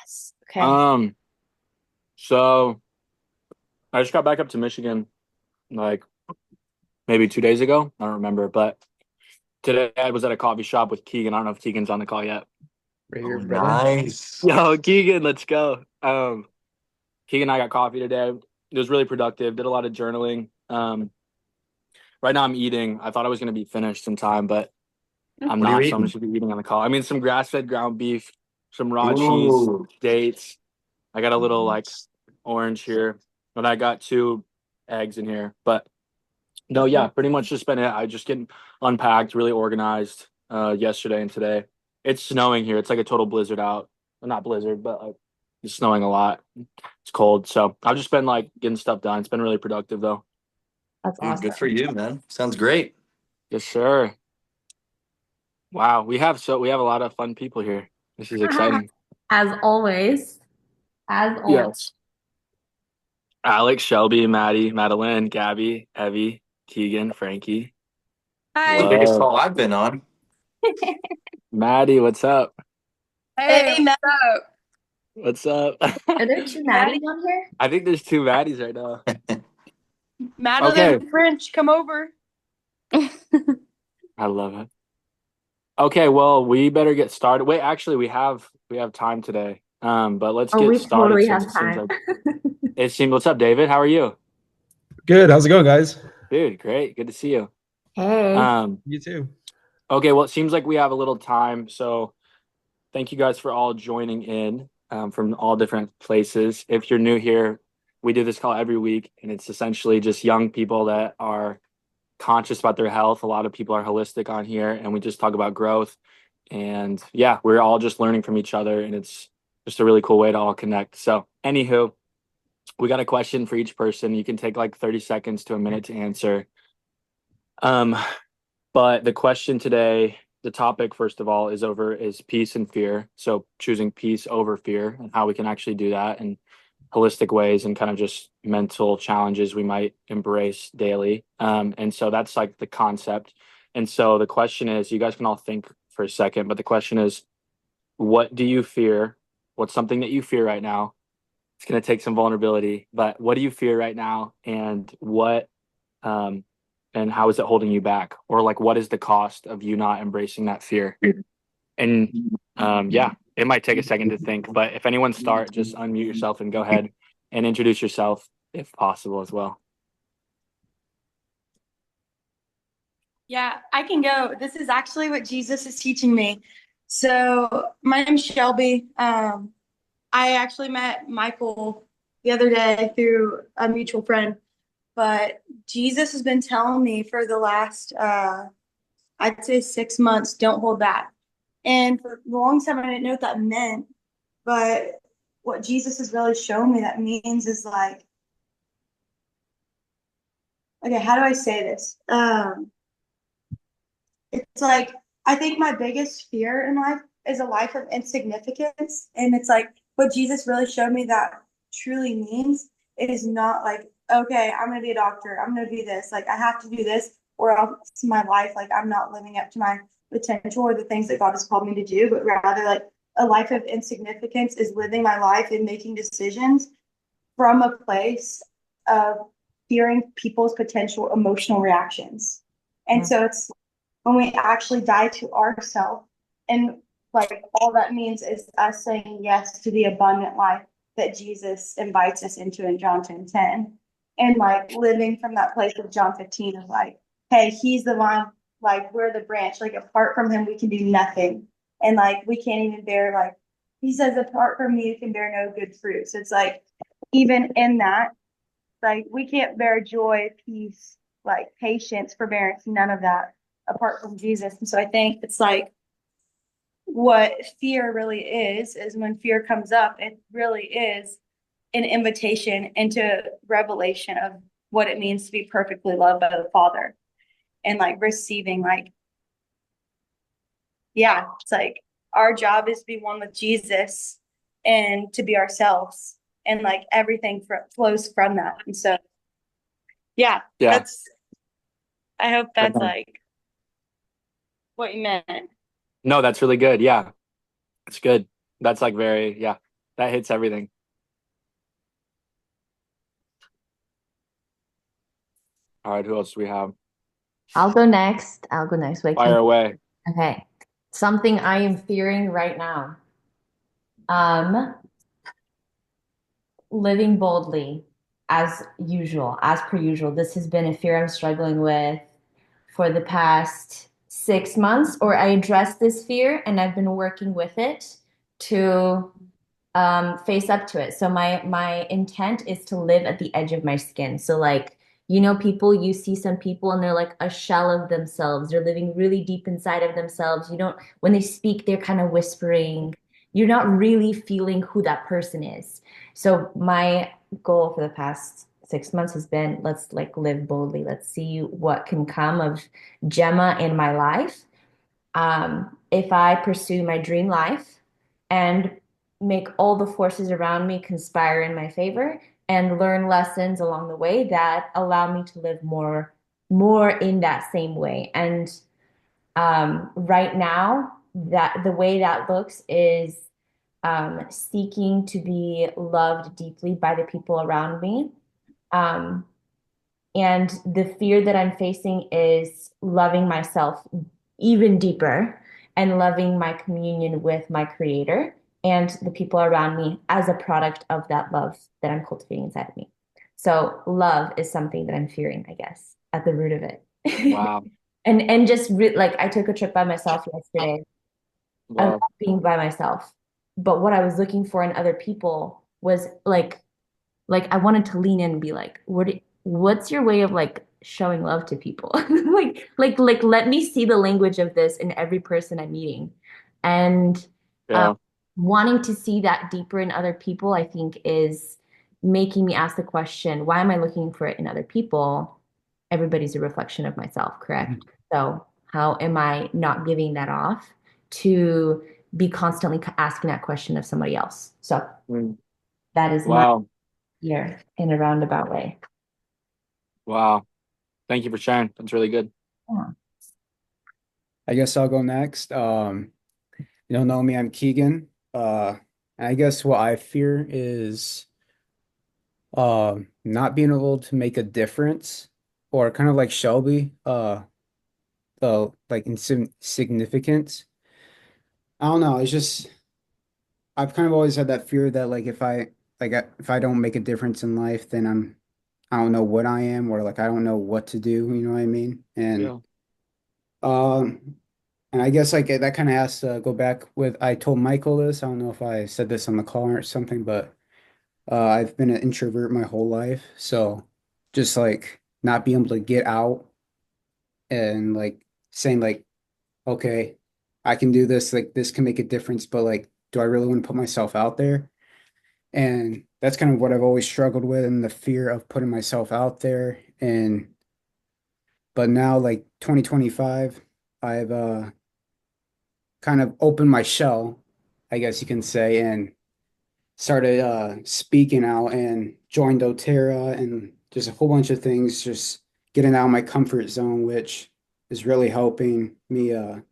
Yes. Okay. Um, so I just got back up to Michigan like maybe 2 days ago. I don't remember, but today I was at a coffee shop with Keegan. I don't know if Keegan's on the call yet. Right Oh, here, brother. nice. Yo, Keegan, let's go. Keegan and I got coffee today. It was really productive. Did a lot of journaling. Right now I'm eating. I thought I was gonna be finished in time, but I'm What are you not, so I'm eating? just gonna be eating on the call. I mean, some grass-fed ground beef, some raw cheese, Ooh. dates. I got a little like orange here, and I got two eggs in here. But no, yeah, pretty much just been it. I just getting unpacked, really organized yesterday and today. It's snowing here. It's like a total blizzard out. Well, not blizzard, but like it's snowing a lot. It's cold. So I've just been like getting stuff done. It's been really productive though. That's Dude, good for awesome. you, man. Sounds great. Yes, sir. Wow, we have a lot of fun people here. This is exciting. As always. As always. Yes. Alex, Shelby, Maddie, Madeline, Gabby, Evie, Keegan, Frankie. The Hi. biggest Whoa. call I've been on. Maddie, what's up? Hey, Hey, what's up? What's up? are there two Maddies Maddie, on here? I think there's two Maddies right now. Madeline Okay. French, come over. I love it. Okay, well, we better get started. Wait, actually, we have time today. But let's Oh, get we started totally since have it seems time. like it seems. What's up, David? How are you? Good. How's it going, guys? Dude, great. Good to see you. Hey. Um, You too. okay, well, it seems like we have a little time, so thank you guys for all joining in from all different places. If you're new here, we do this call every week, and it's essentially just young people that are conscious about their health. A lot of people are holistic on here, and we just talk about growth. And yeah, we're all just learning from each other, and it's just a really cool way to all connect. So, anywho, we got a question for each person. You can take like 30 seconds to a minute to answer. Um, but the question today, the topic, first of all, is peace and fear. So choosing peace over fear and how we can actually do that in holistic ways and kind of just mental challenges we might embrace daily. And so that's like the concept. And so the question is, you guys can all think for a second, but the question is, what do you fear? What's something that you fear right now? It's going to take some vulnerability, but what do you fear right now? Um, and how is it holding you back? Or like, what is the cost of you not embracing that fear? And yeah, it might take a second to think, but if anyone start, just unmute yourself and go ahead and introduce yourself if possible as well. Yeah, I can go. This is actually what Jesus is teaching me. So, my name's Shelby. I actually met Michael the other day through a mutual friend, but Jesus has been telling me for the last, I'd say 6 months, don't hold back. And for the longest time, I didn't know what that meant. But what Jesus has really shown me that means is like, okay, how do I say this? It's like I think my biggest fear in life is a life of insignificance, and it's like what Jesus really showed me that truly means is not like, okay, I'm gonna be a doctor, I'm gonna be this, like I have to do this, or else my life like I'm not living up to my potential or the things that God has called me to do, but rather like a life of insignificance is living my life and making decisions from a place of fearing people's potential emotional reactions. And so it's when we actually die to ourselves, and like all that means is us saying yes to the abundant life that Jesus invites us into in John 10:10. And like living from that place of John 15 of like, hey, he's the vine, like we're the branch, like apart from him, we can do nothing. And like we can't even bear like he says, apart from me, you can bear no good fruit. So it's like even in that, like we can't bear joy, peace, like patience, forbearance, none of that apart from Jesus. And so I think it's like what fear really is when fear comes up, it really is an invitation into revelation of what it means to be perfectly loved by the Father and like receiving like, yeah, it's like our job is to be one with Jesus and to be ourselves. And like everything flows from that. And so, yeah, Yeah. that's, I hope that's like what you meant. No, that's really good. Yeah, it's good. That's like very, yeah. That hits everything. All right, who else do we have? I'll go next. I'll go next. Wait, Fire away. okay. Something I am fearing right now. Um, Living boldly as usual, as per usual. This has been a fear I'm struggling with for the past 6 months, or I addressed this fear and I've been working with it to face up to it. So my intent is to live at the edge of my skin. So like, people, you see some people and they're like a shell of themselves. They're living really deep inside of themselves. You don't, when they speak, they're kind of whispering. You're not really feeling who that person is. So my goal for the past 6 months has been, let's like live boldly. Let's see what can come of Gemma in my life. If I pursue my dream life and make all the forces around me conspire in my favor and learn lessons along the way that allow me to live more in that same way. And right now, that the way that looks is seeking to be loved deeply by the people around me. Um, and the fear that I'm facing is loving myself even deeper and loving my communion with my creator and the people around me as a product of that love that I'm cultivating inside of me. So love is something that I'm fearing, I guess, at the root of it. Wow. And just like I took a trip by myself yesterday. I love Wow. being by myself. But what I was looking for in other people was like I wanted to lean in and be like, what's your way of like showing love to people? Like let me see the language of this in every person I'm meeting. And Yeah. wanting to see that deeper in other people, I think is making me ask the question, why am I looking for it in other people? Everybody's a reflection of myself, correct? So how am I not giving that off to be constantly asking that question of somebody else? So Mm. that is my Wow. year in a roundabout way. Wow. Thank you for sharing. That's really good. Yeah. I guess I'll go next. You don't know me, I'm Keegan. And I guess what I fear is not being able to make a difference, or kind of like Shelby, the like insignificance. I don't know. It's just I've kind of always had that fear that like if I don't make a difference in life, then I don't know what I am, or like I don't know what to do, you know what I mean? Yeah. Um and I guess like that kind of has to go back with I told Michael this. I don't know if I said this on the call or something, but I've been an introvert my whole life, so just like not being able to get out and like saying like, okay, I can do this, like this can make a difference, but like, do I really want to put myself out there? And that's kind of what I've always struggled with, and the fear of putting myself out there. And but now like 2025, I've kind of opened my shell, I guess you can say, and started speaking out and joined doTERRA and just a whole bunch of things, just getting out of my comfort zone, which is really helping me I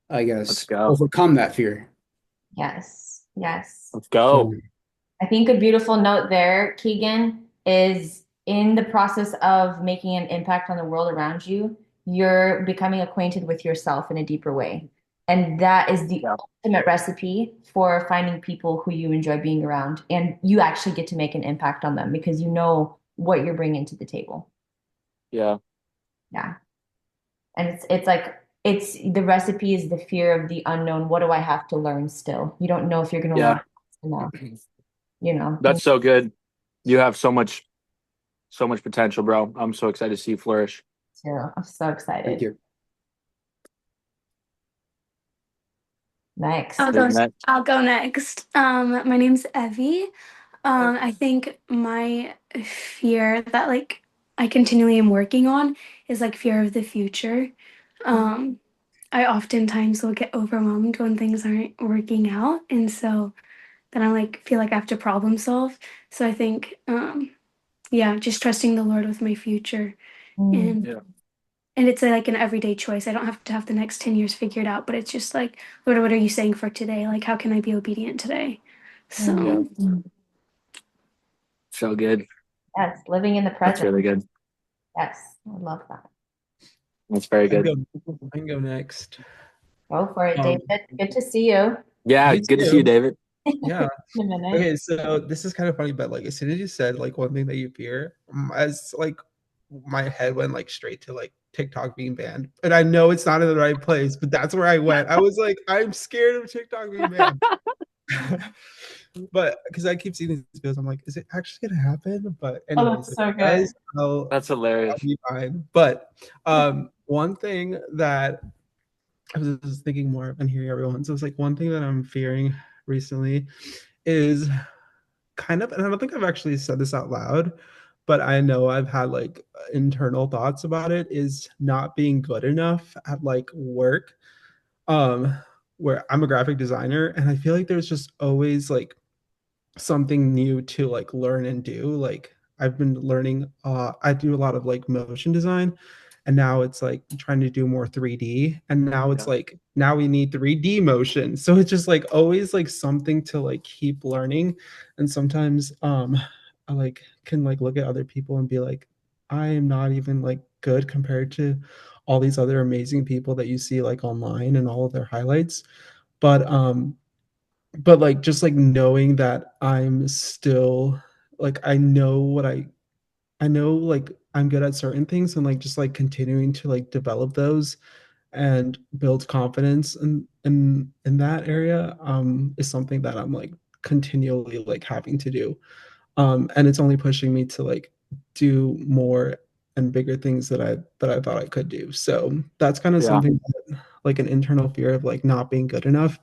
Let's guess go. overcome that fear. Yes, yes. Let's So go. I think a beautiful note there, Keegan, is in the process of making an impact on the world around you, you're becoming acquainted with yourself in a deeper way. And that is the Yeah. ultimate recipe for finding people who you enjoy being around. And you actually get to make an impact on them because you know what you're bringing to the table. Yeah. Yeah. And it's like it's the recipe is the fear of the unknown. What do I have to learn still? You don't know if you're going to learn Yeah. enough, you know. That's so good. You have so much potential, bro. I'm so excited to see you flourish. So I'm so thank excited. you. Next. I'll go next. My name's Evie. I think my fear that like I continually am working on is like fear of the future. Um, I oftentimes will get overwhelmed when things aren't working out, and so then I like feel like I have to problem solve. So I think, yeah, just trusting the Lord with my future, Mm. and Yeah. and it's like an everyday choice. I don't have to have the next 10 years figured out, but it's just like, Lord, what are you saying for today? Like, how can I be obedient today? Yeah. So, So good. Yes, living in the That's present. really good. Yes, I love that. That's very I can good. I can go next. Go for it, Um, David. Good to see you Yeah, you good to see you, too. David. Yeah. in a minute. Okay, so this is kind of funny, but like as soon as you said like one thing that you fear, as like my head went like straight to like TikTok being banned. And I know it's not in the right place, but that's where I went. I was like, I'm scared of TikTok being banned. But because I keep seeing these videos, I'm like, is it actually gonna happen? But Oh, anyways, that's if so it does, good. That's I'll hilarious. be fine. But one thing that I was just thinking more of and hearing everyone. So it's like one thing that I'm fearing recently is kind of, and I don't think I've actually said this out loud, but I know I've had like internal thoughts about it, is not being good enough at like work. Um, where I'm a graphic designer and I feel like there's just always like something new to like learn and do. Like I've been learning I do a lot of like motion design and now it's like trying to do more 3D and now it's Yeah. like now we need 3D motion. So it's just like always like something to like keep learning. And sometimes I like can like look at other people and be like, I am not even like good compared to all these other amazing people that you see like online and all of their highlights. But but like just like knowing that I'm still like I know like I'm good at certain things and like just like continuing to like develop those and build confidence in that area is something that I'm like continually like having to do. And it's only pushing me to like do more and bigger things that I thought I could do. So that's kind of Yeah. something that, like an internal fear of like not being good enough,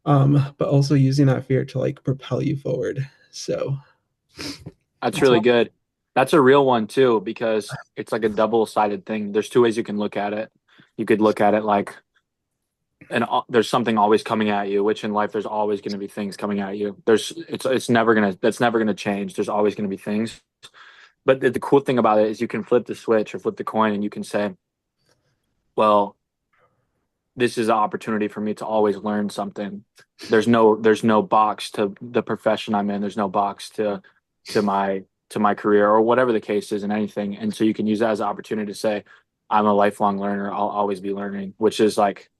but also using that fear to like propel you forward. So That's that's really all. good. That's a real one too, because it's like a double-sided thing. There's two ways you can look at it. You could look at it like there's something always coming at you, which in life there's always going to be things coming at you. It's never gonna that's never gonna change. There's always going to be things. But the cool thing about it is you can flip the switch or flip the coin and you can say, well, this is an opportunity for me to always learn something. There's no box to the profession I'm in. There's no box to my to my career or whatever the case is in anything. And so you can use that as an opportunity to say, I'm a lifelong learner. I'll always be learning, which is like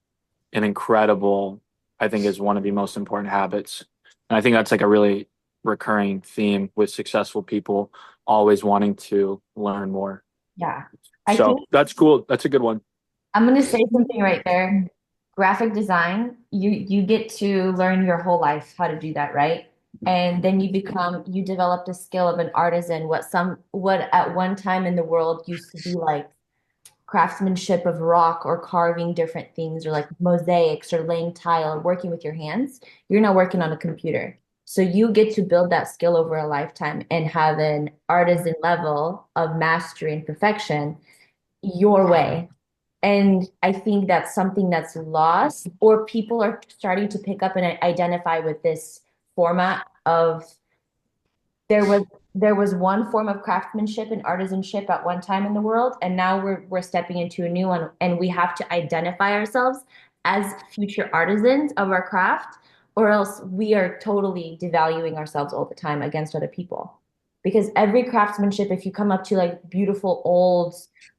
an incredible, I think is one of the most important habits. And I think that's like a really recurring theme with successful people always wanting to learn more. Yeah. I So think that's cool. That's a good one. I'm gonna say something right there. Graphic design, you get to learn your whole life how to do that, right? And then you developed a skill of an artisan, what at one time in the world used to be like craftsmanship of rock or carving different things or like mosaics or laying tile or working with your hands. You're now working on a computer. So you get to build that skill over a lifetime and have an artisan level of mastery and perfection your way. And I think that's something that's lost, or people are starting to pick up and identify with this format of there was there was one form of craftsmanship and artisanship at one time in the world, and now we're stepping into a new one, and we have to identify ourselves as future artisans of our craft, or else we are totally devaluing ourselves all the time against other people. Because every craftsmanship, if you come up to like beautiful old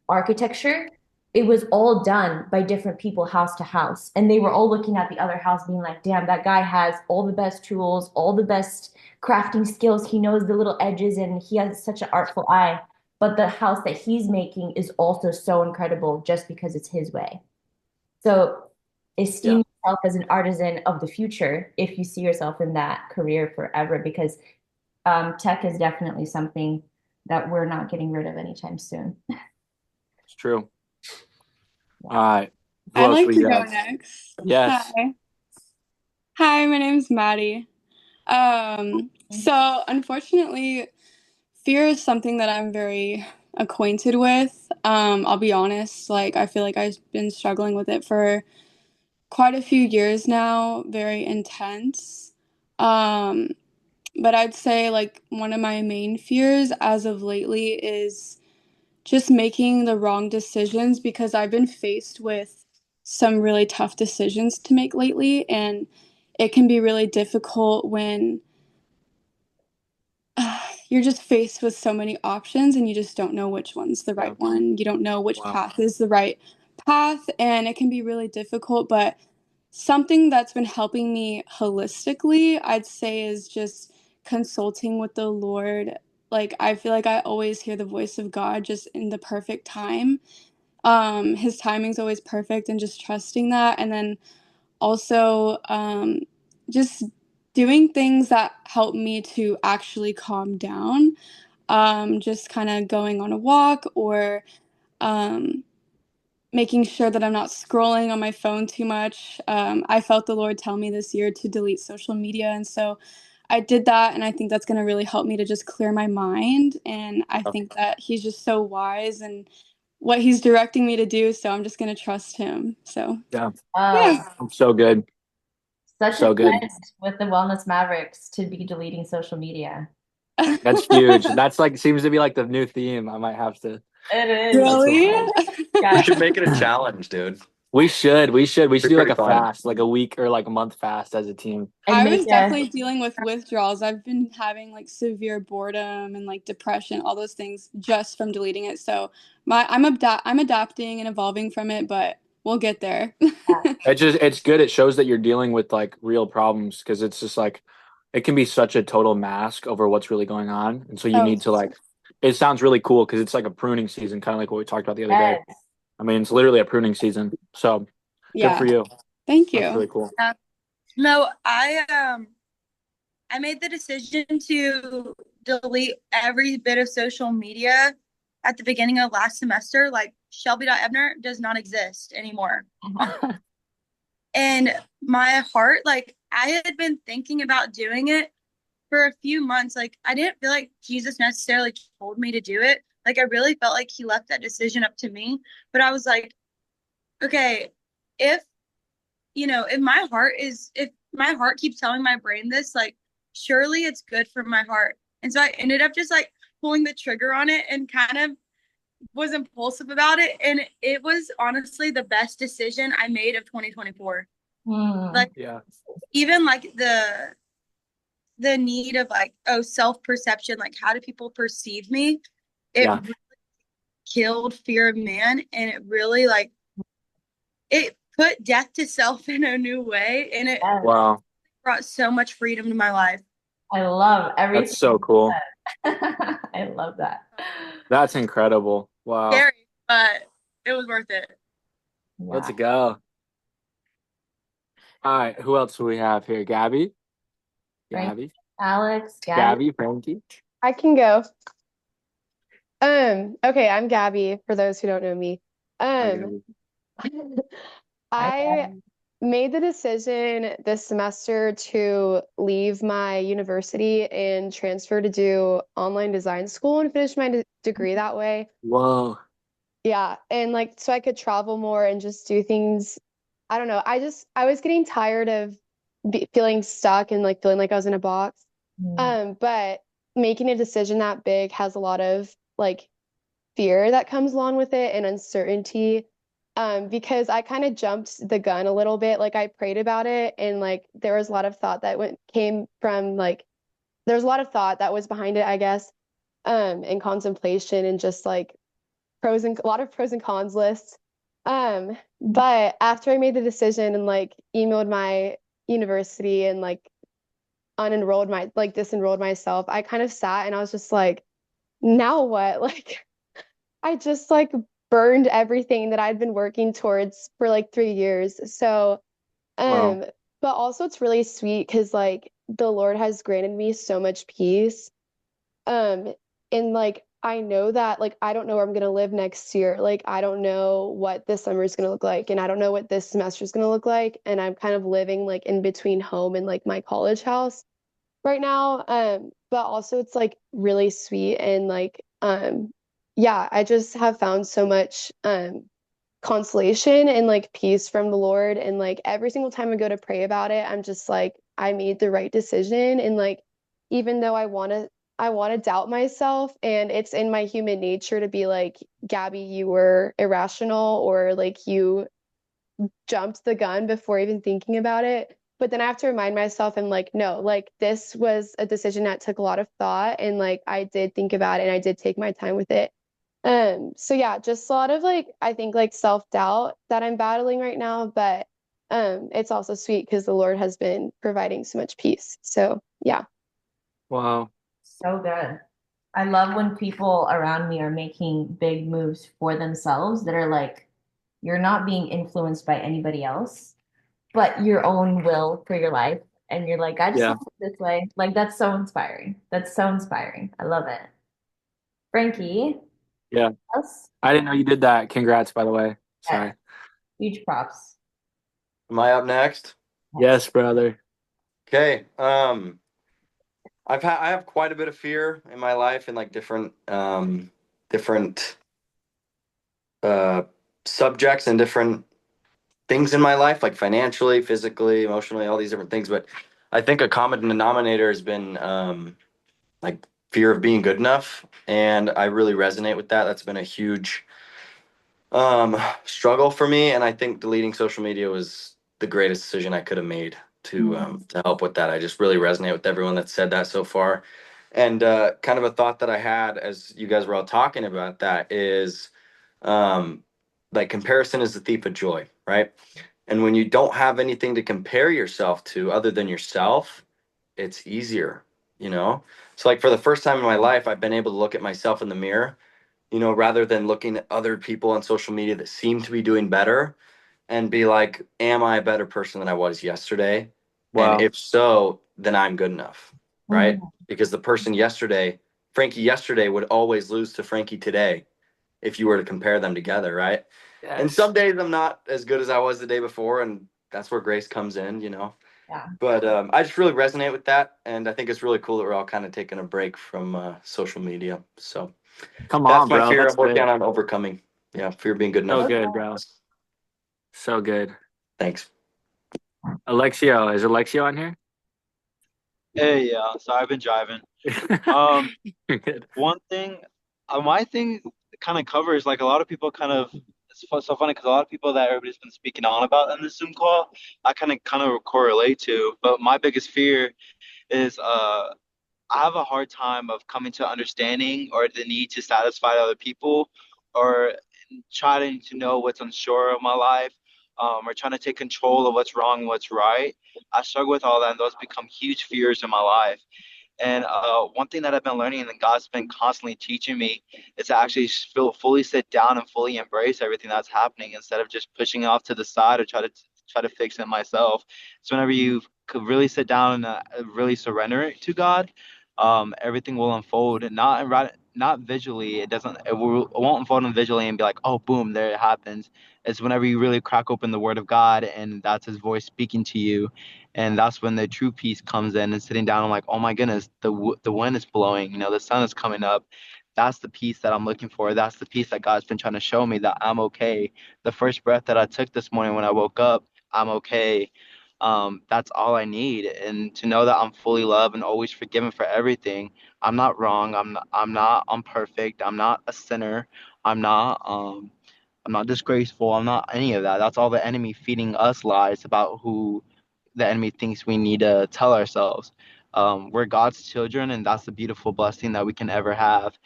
architecture, it was all done by different people house to house, and they were all looking at the other house being like, damn, that guy has all the best tools, all the best crafting skills. He knows the little edges and he has such an artful eye. But the house that he's making is also so incredible just because it's his way. So Yeah. esteem yourself as an artisan of the future if you see yourself in that career forever, because tech is definitely something that we're not getting rid of anytime soon. It's true. Yeah. All right. Who I'd else like we to go got? next. Yes. Hi. Hi, my name's Maddie. So unfortunately, fear is something that I'm very acquainted with. I'll be honest, like I feel like I've been struggling with it for quite a few years now, very intense. Um, but I'd say like one of my main fears as of lately is just making the wrong decisions because I've been faced with some really tough decisions to make lately, and it can be really difficult when you're just faced with so many options and you just don't know which one's the Yeah. right one. You don't know which Wow. path is the right path, and it can be really difficult. But something that's been helping me holistically, I'd say, is just consulting with the Lord. Like, I feel like I always hear the voice of God just in the perfect time. His timing's always perfect, and just trusting that. And then also, just doing things that help me to actually calm down. Just kind of going on a walk, or um, making sure that I'm not scrolling on my phone too much. I felt the Lord tell me this year to delete social media, and so I did that, and I think that's going to really help me to just clear my mind. And I think that He's just so wise and what He's directing me to do, so I'm just going to trust Him. So, Yeah. yeah. So good. Such So a good. trend with the Wellness Mavericks to be deleting social media. That's huge. That's like seems to be like the new theme. I might have to. It is. Really? We should make it a challenge, dude. We should. We should Be do like pretty a fun. fast, like a week or like a month fast as a team. And I make was a definitely dealing with withdrawals. I've been having like severe boredom and like depression, all those things just from deleting it. So I'm adapting and evolving from it, but we'll get there. It's good. It shows that you're dealing with like real problems because it's just like it can be such a total mask over what's really going on, and so you Oh, need to like. It sounds really cool because it's like a pruning season, kind of like what we talked about the other day. yes. I mean, it's literally a pruning season. So good yeah. for you. Thank That's you. really cool. No, I made the decision to delete every bit of social media at the beginning of last semester. Like Shelby.Ebner does not exist anymore. And my heart, like I had been thinking about doing it for a few months. Like I didn't feel like Jesus necessarily told me to do it. Like I really felt like he left that decision up to me. But I was like, okay, if if my heart keeps telling my brain this, like surely it's good for my heart. And so I ended up just like pulling the trigger on it and kind of was impulsive about it. And it was honestly the best decision I made of 2024. Like Yeah. even like the need of like, oh, self-perception, like how do people perceive me? It Yeah. really killed fear of man, and it really like it put death to self in a new way, and it Yes. Wow. brought so much freedom to my life. I love everything. That's so cool. I love that. That's incredible. Wow. Scary, but it was worth it. Let's Yeah. go. All right. Who else do we have here? Gabby? Frank, Gabby? Alex, Gabby. Gabby? Frankie? I can go. Okay, I'm Gabby, for those who don't know me. Hi, Um, Gabby. I made the decision this semester to leave my university and transfer to do online design school and finish my degree that way. Whoa. Yeah, and like so I could travel more and just do things. I don't know. I was getting tired of feeling stuck and like feeling like I was in a box. But making a decision that big has a lot of like fear that comes along with it and uncertainty. Because I kind of jumped the gun a little bit. Like I prayed about it and like there was a lot of thought that came from like there's a lot of thought that was behind it, I guess. And contemplation and just like a lot of pros and cons lists. But after I made the decision and like emailed my university and like disenrolled myself, I kind of sat and I was just like, now what? Like I just like burned everything that I'd been working towards for like 3 years. So, Wow. but also it's really sweet because like the Lord has granted me so much peace. And like I know that like I don't know where I'm gonna live next year. Like I don't know what this summer is gonna look like, and I don't know what this semester is gonna look like. And I'm kind of living like in between home and like my college house right now. But also it's like really sweet and like yeah, I just have found so much consolation and like peace from the Lord. And like every single time I go to pray about it, I'm just like, I made the right decision. And like, even though I want to doubt myself, and it's in my human nature to be like, Gabby, you were irrational, or like you jumped the gun before even thinking about it. But then I have to remind myself and like, no, like this was a decision that took a lot of thought and like I did think about it and I did take my time with it. So yeah, just a lot of like I think like self-doubt that I'm battling right now, but it's also sweet because the Lord has been providing so much peace. So yeah. Wow. So good. I love when people around me are making big moves for themselves that are like, you're not being influenced by anybody else, but your own will for your life. And you're like, I just Yeah. want it this way. Like, that's so inspiring. That's so inspiring. I love it. Frankie, Yeah. us? I didn't know you did that. Congrats, by the way. Yeah, Sorry. huge props. Am I up next? Yes, brother. Okay. I have quite a bit of fear in my life and like different uh subjects and different things in my life, like financially, physically, emotionally, all these different things. But I think a common denominator has been like fear of being good enough, and I really resonate with that. That's been a huge struggle for me, and I think deleting social media was the greatest decision I could have made to help with that. I just really resonate with everyone that said that so far. And kind of a thought that I had as you guys were all talking about that is um like comparison is the thief of joy, right? And when you don't have anything to compare yourself to other than yourself, it's easier, you know? So like for the first time in my life, I've been able to look at myself in the mirror, rather than looking at other people on social media that seem to be doing better and be like, am I a better person than I was yesterday? And Wow. if so, then I'm good enough, right? Mhm. Because the person yesterday, Frankie yesterday, would always lose to Frankie today if you were to compare them together, right? And Yes. some days I'm not as good as I was the day before, and that's where grace comes in. Yeah. But I just really resonate with that, and I think it's really cool that we're all kind of taking a break from social media. So Come that's on, my bro. fear That's I'm working big. on overcoming. Yeah, fear of being good So enough. good, bro. So good. Thanks. Alexio, is Alexio on here? Hey, yeah. So I've been driving. You're good. One thing, my thing kind of covers like a lot of people kind of. So funny because a lot of people that everybody's been speaking on about in the Zoom call, I kind of correlate to. But my biggest fear is I have a hard time of coming to understanding or the need to satisfy other people or trying to know what's unsure of my life, or trying to take control of what's wrong and what's right. I struggle with all that, and those become huge fears in my life. And one thing that I've been learning and that God's been constantly teaching me is to actually feel fully sit down and fully embrace everything that's happening instead of just pushing it off to the side or try to fix it myself. So whenever you could really sit down and really surrender it to God, everything will unfold and not visually. It won't unfold visually and be like, oh, boom, there it happens. It's whenever you really crack open the Word of God and that's His voice speaking to you, and that's when the true peace comes in. And sitting down, I'm like, oh my goodness, the wind is blowing, the sun is coming up. That's the peace that I'm looking for. That's the peace that God's been trying to show me that I'm okay. The first breath that I took this morning when I woke up, I'm okay. That's all I need, and to know that I'm fully loved and always forgiven for everything. I'm not wrong. I'm not imperfect. I'm not a sinner. I'm not I'm not disgraceful. I'm not any of that. That's all the enemy feeding us lies about who the enemy thinks we need to tell ourselves. We're God's children, and that's the beautiful blessing that we can ever have.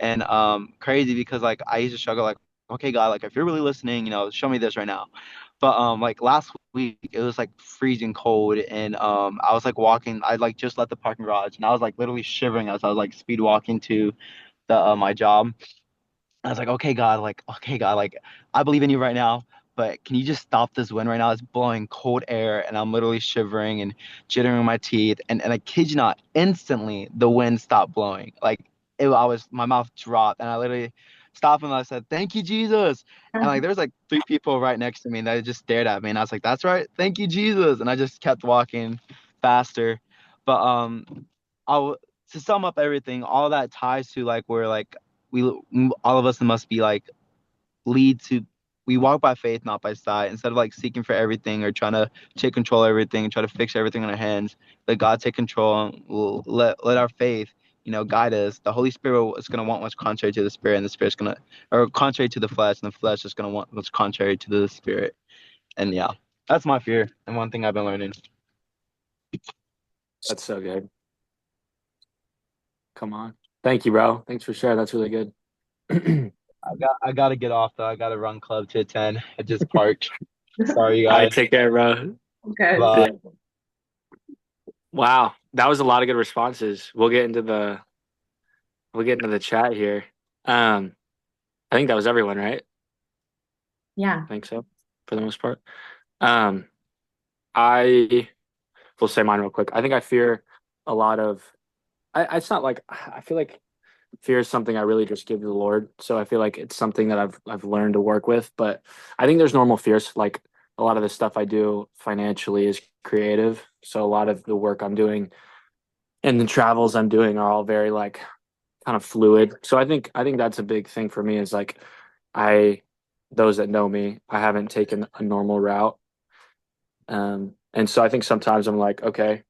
And crazy because like I used to struggle like, okay, God, like if you're really listening, show me this right now. But like last week it was like freezing cold, and I was like walking. I like just left the parking garage, and I was like literally shivering as I was like speed walking to the my job. I was like, okay, God, like I believe in you right now, but can you just stop this wind right now? It's blowing cold air and I'm literally shivering and jittering my teeth. And I kid you not, instantly the wind stopped blowing. My mouth dropped and I literally stopped and I said, thank you, Jesus. And like there's like three people right next to me and they just stared at me and I was like, that's right, thank you, Jesus. And I just kept walking faster. But I w- to sum up everything, all that ties to like where like we all of us must be like lead to we walk by faith, not by sight. Instead of like seeking for everything or trying to take control of everything and try to fix everything in our hands, let God take control and we'll let our faith, guide us. The Holy Spirit is gonna want what's contrary to the Spirit, and the Spirit's gonna or contrary to the flesh, and the flesh is gonna want what's contrary to the Spirit. And yeah, that's my fear and one thing I've been learning. That's so good. Come on. Thank you, bro. Thanks for sharing. That's really good. I gotta get off though. I gotta run club to 10. I just parked. Sorry, All right, guys. take care, bro. Okay. Bye. Yeah. Wow, that was a lot of good responses. We'll get into the chat here. I think that was everyone, right? Yeah. I think so, for the most part. I will say mine real quick. I think I fear a lot of. It's not like I feel like fear is something I really just give to the Lord. So I feel like it's something that I've learned to work with. But I think there's normal fears. Like a lot of the stuff I do financially is creative. So a lot of the work I'm doing and the travels I'm doing are all very like kind of fluid. So I think that's a big thing for me is like I those that know me, I haven't taken a normal route. And so I think sometimes I'm like, okay,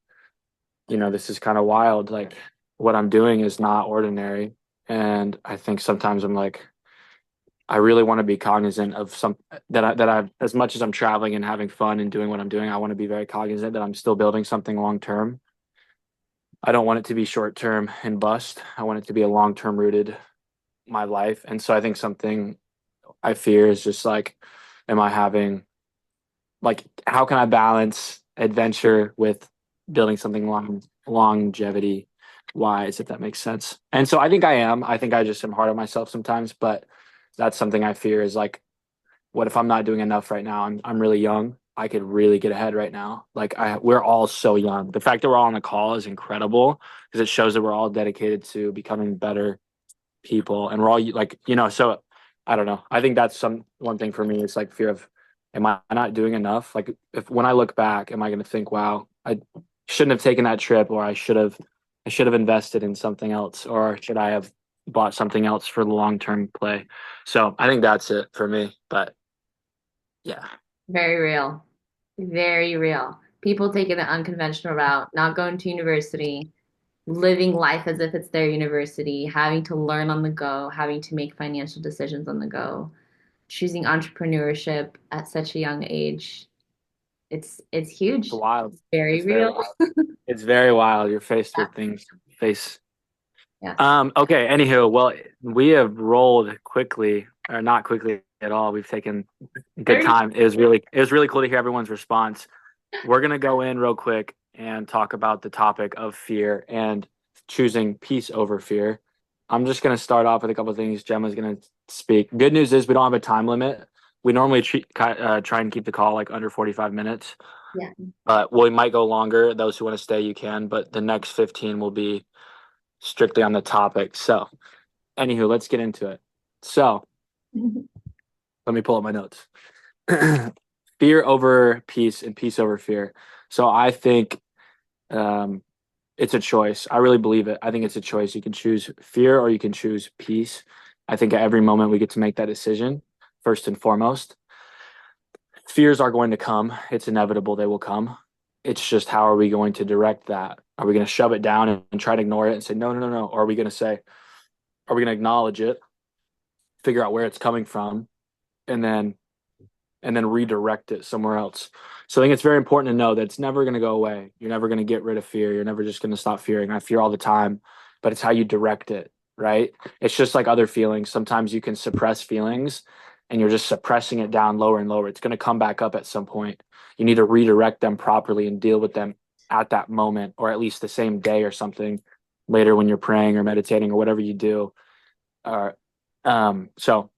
this is kind of wild. Like what I'm doing is not ordinary. And I think sometimes I'm like, I really want to be cognizant of some that I've as much as I'm traveling and having fun and doing what I'm doing, I want to be very cognizant that I'm still building something long term. I don't want it to be short term and bust. I want it to be a long term rooted my life. And so I think something I fear is just like, am I having like how can I balance adventure with building something longevity wise, if that makes sense. And so I think I am. I think I just am hard on myself sometimes, but that's something I fear is like, what if I'm not doing enough right now? I'm really young. I could really get ahead right now. Like we're all so young. The fact that we're all on the call is incredible because it shows that we're all dedicated to becoming better people and we're all like, so I don't know. I think that's one thing for me. It's like fear of, am I not doing enough? Like if when I look back, am I going to think, wow, I shouldn't have taken that trip, or I should have invested in something else, or should I have bought something else for the long-term play? So I think that's it for me, but yeah. Very real. Very real. People taking the unconventional route, not going to university, living life as if it's their university, having to learn on the go, having to make financial decisions on the go, choosing entrepreneurship at such a young age. It's huge. It's wild. Very It's very real. wild. It's very wild. You're faced with things face. Yes. Okay. Anywho, well, we have rolled quickly, or not quickly at all. We've taken good time. It was really cool to hear everyone's response. We're gonna go in real quick and talk about the topic of fear and choosing peace over fear. I'm just gonna start off with a couple of things. Gemma's gonna speak. Good news is we don't have a time limit. We normally try and keep the call like under 45 minutes. Yeah. But we might go longer. Those who want to stay, you can. But the next 15 will be strictly on the topic. So, anywho, let's get into it. So, let me pull up my notes. Fear over peace and peace over fear. So, I think it's a choice. I really believe it. I think it's a choice. You can choose fear or you can choose peace. I think at every moment we get to make that decision, first and foremost. Fears are going to come. It's inevitable they will come. It's just how are we going to direct that? Are we going to shove it down and try to ignore it and say, no, no, no, no? Or are we going to acknowledge it, figure out where it's coming from, and then redirect it somewhere else? So I think it's very important to know that it's never going to go away. You're never going to get rid of fear. You're never just going to stop fearing. I fear all the time, but it's how you direct it, right? It's just like other feelings. Sometimes you can suppress feelings and you're just suppressing it down lower and lower. It's going to come back up at some point. You need to redirect them properly and deal with them at that moment, or at least the same day or something later when you're praying or meditating or whatever you do. So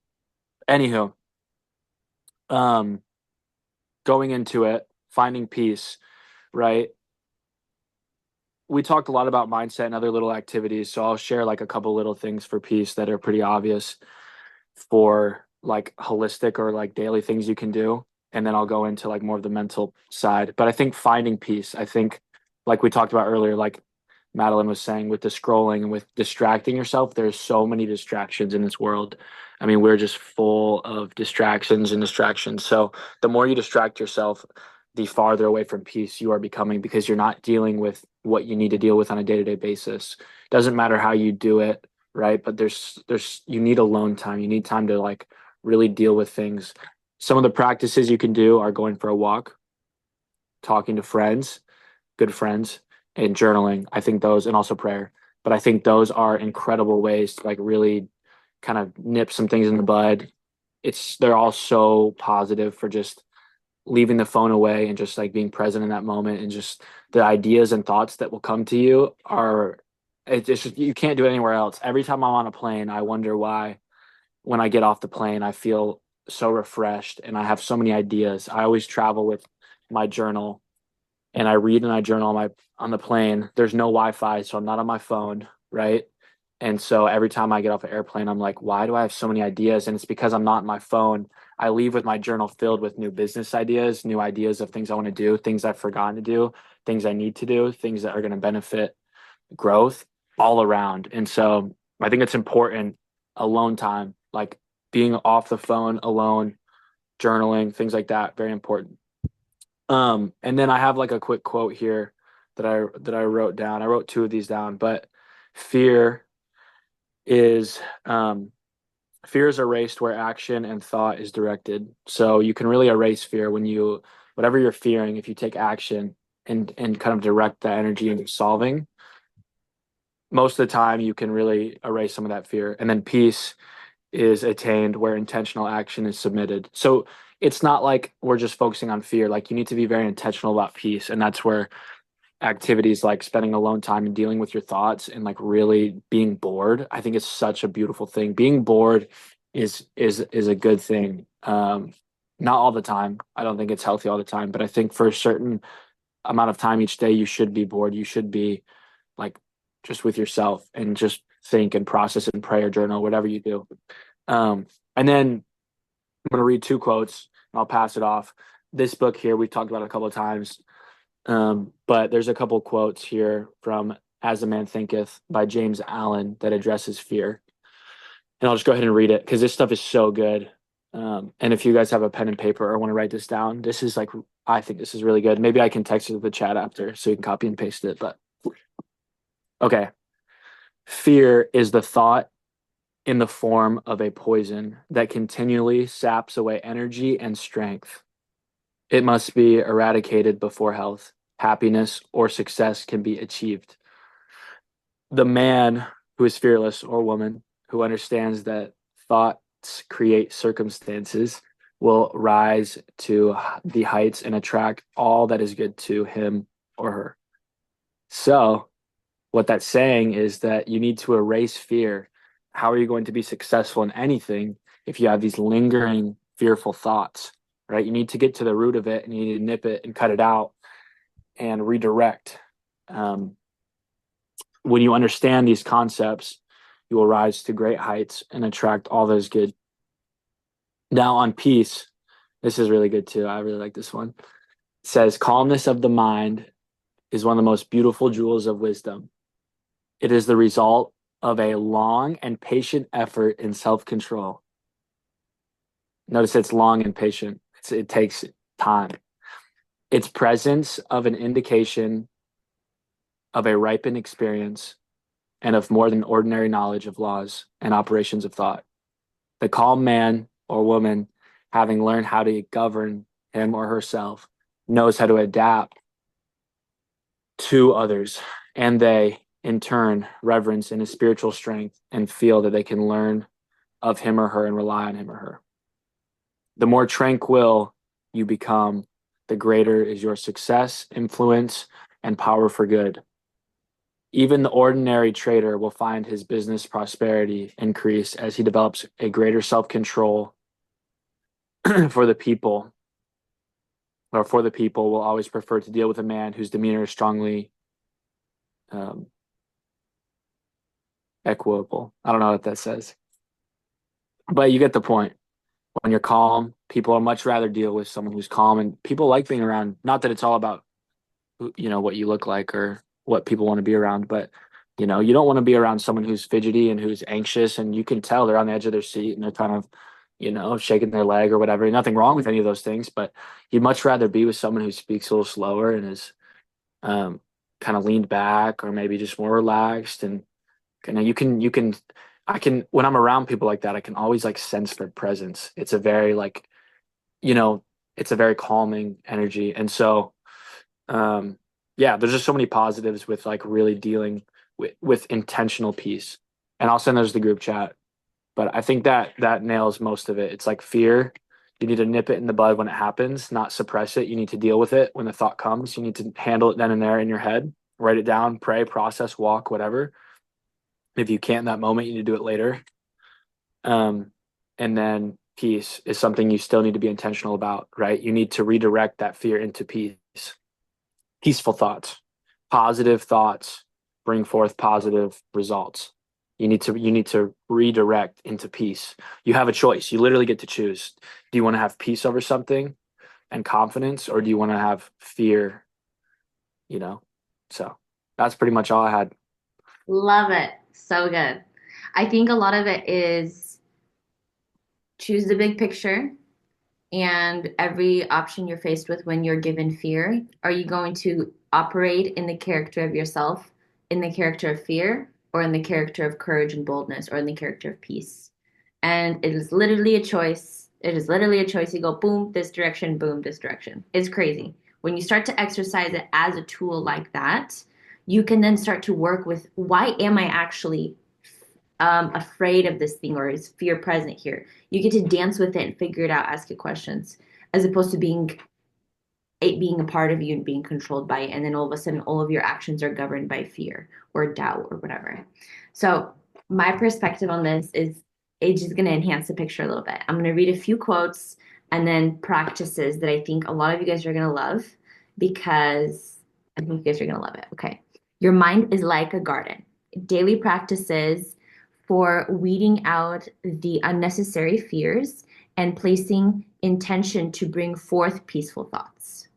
anywho, going into it, finding peace, right? We talked a lot about mindset and other little activities. So I'll share like a couple little things for peace that are pretty obvious for like holistic or like daily things you can do. And then I'll go into like more of the mental side. But I think finding peace, I think like we talked about earlier, like Madeline was saying with the scrolling and with distracting yourself, there's so many distractions in this world. I mean, we're just full of distractions and distractions. So the more you distract yourself, the farther away from peace you are becoming because you're not dealing with what you need to deal with on a day-to-day basis. Doesn't matter how you do it, right? But there's you need alone time. You need time to like really deal with things. Some of the practices you can do are going for a walk, talking to friends, good friends, and journaling. I think those, and also prayer. But I think those are incredible ways to like really kind of nip some things in the bud. They're all so positive for just leaving the phone away and just like being present in that moment, and just the ideas and thoughts that will come to you are, it's just, you can't do it anywhere else. Every time I'm on a plane, I wonder why when I get off the plane, I feel so refreshed and I have so many ideas. I always travel with my journal and I read and I journal on the plane. There's no Wi-Fi, so I'm not on my phone, right? And so every time I get off an airplane, I'm like, why do I have so many ideas? And it's because I'm not on my phone. I leave with my journal filled with new business ideas, new ideas of things I want to do, things I've forgotten to do, things I need to do, things that are going to benefit growth all around. And so I think it's important, alone time, like being off the phone alone, journaling, things like that, very important. And then I have like a quick quote here that I wrote down. I wrote two of these down, but fear is fear is erased where action and thought is directed. So you can really erase fear when you, whatever you're fearing, if you take action and kind of direct that energy into solving, most of the time you can really erase some of that fear. And then peace is attained where intentional action is submitted. So it's not like we're just focusing on fear. Like you need to be very intentional about peace. And that's where activities like spending alone time and dealing with your thoughts and like really being bored, I think it's such a beautiful thing. Being bored is a good thing. Not all the time. I don't think it's healthy all the time, but I think for a certain amount of time each day, you should be bored. You should be like just with yourself and just think and process and pray or journal, whatever you do. And then I'm going to read two quotes and I'll pass it off. This book here, we've talked about it a couple of times. But there's a couple quotes here from As a Man Thinketh by James Allen that addresses fear. And I'll just go ahead and read it because this stuff is so good. And if you guys have a pen and paper or want to write this down, this is like, I think this is really good. Maybe I can text it to the chat after so you can copy and paste it. But okay. Fear is the thought in the form of a poison that continually saps away energy and strength. It must be eradicated before health, happiness, or success can be achieved. The man who is fearless, or woman who understands that thoughts create circumstances, will rise to the heights and attract all that is good to him or her. So what that's saying is that you need to erase fear. How are you going to be successful in anything if you have these lingering fearful thoughts, right? You need to get to the root of it and you need to nip it and cut it out and redirect. When you understand these concepts, you will rise to great heights and attract all that is good. Now on peace, this is really good too. I really like this one. It says, calmness of the mind is one of the most beautiful jewels of wisdom. It is the result of a long and patient effort in self-control. Notice it's long and patient. It takes time. Its presence of an indication of a ripened experience and of more than ordinary knowledge of laws and operations of thought. The calm man or woman, having learned how to govern him or herself, knows how to adapt to others, and they, in turn, reverence in his spiritual strength and feel that they can learn of him or her and rely on him or her. The more tranquil you become, the greater is your success, influence, and power for good. Even the ordinary trader will find his business prosperity increase as he develops a greater self-control for the people will always prefer to deal with a man whose demeanor is strongly equable. I don't know what that says, but you get the point. When you're calm, people are much rather deal with someone who's calm, and people like being around. Not that it's all about, what you look like or what people want to be around, but you don't want to be around someone who's fidgety and who's anxious, and you can tell they're on the edge of their seat and they're kind of, shaking their leg or whatever. Nothing wrong with any of those things, but you'd much rather be with someone who speaks a little slower and is kind of leaned back or maybe just more relaxed. And when I'm around people like that, I can always like sense their presence. It's a very it's a very calming energy. And so, yeah, there's just so many positives with like really dealing with intentional peace. And I'll send those to the group chat. But I think that nails most of it. It's like fear. You need to nip it in the bud when it happens, not suppress it. You need to deal with it when the thought comes. You need to handle it then and there in your head. Write it down, pray, process, walk, whatever. If you can't in that moment, you need to do it later. And then peace is something you still need to be intentional about, right? You need to redirect that fear into peace. Peaceful thoughts, positive thoughts bring forth positive results. You need to redirect into peace. You have a choice. You literally get to choose. Do you want to have peace over something and confidence, or do you want to have fear? You know? So that's pretty much all I had. Love it. So good. I think a lot of it is choose the big picture and every option you're faced with when you're given fear. Are you going to operate in the character of yourself, in the character of fear, or in the character of courage and boldness, or in the character of peace? And it is literally a choice. It is literally a choice. You go, boom, this direction, boom, this direction. It's crazy. When you start to exercise it as a tool like that, you can then start to work with why am I actually afraid of this thing, or is fear present here? You get to dance with it and figure it out, ask it questions, as opposed to it being a part of you and being controlled by it. And then all of a sudden, all of your actions are governed by fear or doubt or whatever. So my perspective on this is it's just going to enhance the picture a little bit. I'm going to read a few quotes and then practices that I think a lot of you guys are going to love, because I think you guys are going to love it. Okay. Your mind is like a garden. Daily practices for weeding out the unnecessary fears and placing intention to bring forth peaceful thoughts.